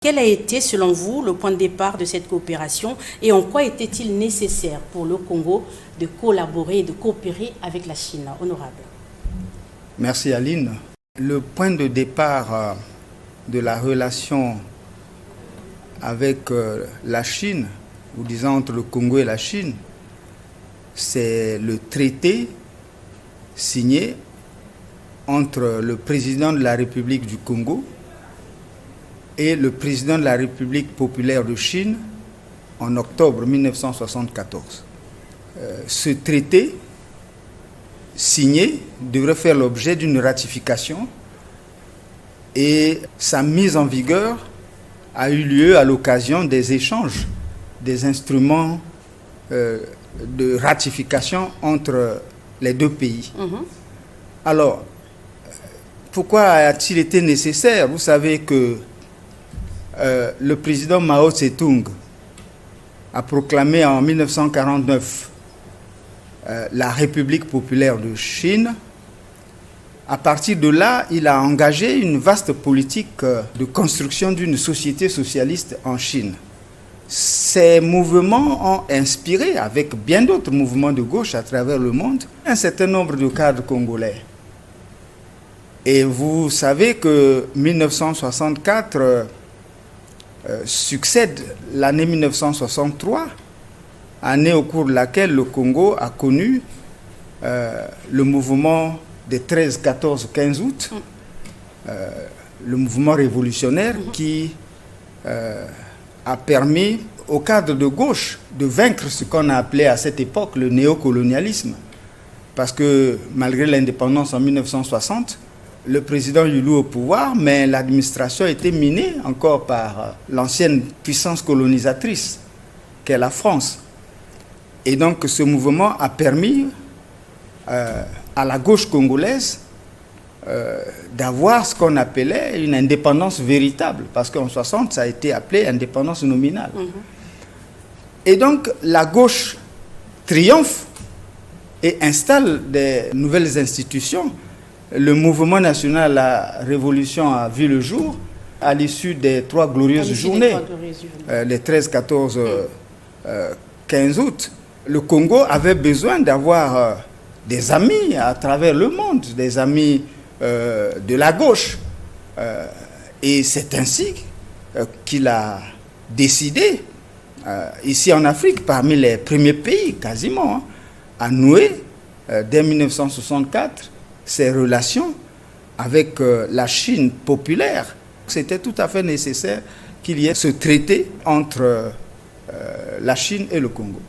Quel a été, selon vous, le point de départ de cette coopération et en quoi était-il nécessaire pour le Congo de collaborer et de coopérer avec la Chine, honorable? Merci Aline. Le point de départ de la relation avec la Chine, ou disons entre le Congo et la Chine, c'est le traité signé entre le président de la République du Congo et le président de la République populaire de Chine en octobre 1974. Ce traité signé devrait faire l'objet d'une ratification et sa mise en vigueur a eu lieu à l'occasion des échanges des instruments de ratification entre les deux pays. Alors, pourquoi a-t-il été nécessaire? Vous savez que le président Mao Tse-tung a proclamé en 1949 la République populaire de Chine. À partir de là, il a engagé une vaste politique de construction d'une société socialiste en Chine. Ces mouvements ont inspiré, avec bien d'autres mouvements de gauche à travers le monde, un certain nombre de cadres congolais. Et vous savez que 1964 succède l'année 1963, année au cours de laquelle le Congo a connu le mouvement des 13, 14, 15 août, le mouvement révolutionnaire qui a permis aux cadres de gauche de vaincre ce qu'on a appelé à cette époque le néocolonialisme. Parce que malgré l'indépendance en 1960, le président Yulu au pouvoir, mais l'administration a été minée encore par l'ancienne puissance colonisatrice qu'est la France. Et donc ce mouvement a permis à la gauche congolaise d'avoir ce qu'on appelait une indépendance véritable, parce qu'en 60, ça a été appelé indépendance nominale. Et donc la gauche triomphe et installe des nouvelles institutions. Le mouvement national, la révolution a vu le jour à l'issue des trois glorieuses journées, les 13, 14, 15 août. Le Congo avait besoin d'avoir des amis à travers le monde, des amis de la gauche. Et c'est ainsi qu'il a décidé, ici en Afrique, parmi les premiers pays quasiment, à nouer, dès 1964, ces relations avec la Chine populaire. C'était tout à fait nécessaire qu'il y ait ce traité entre la Chine et le Congo.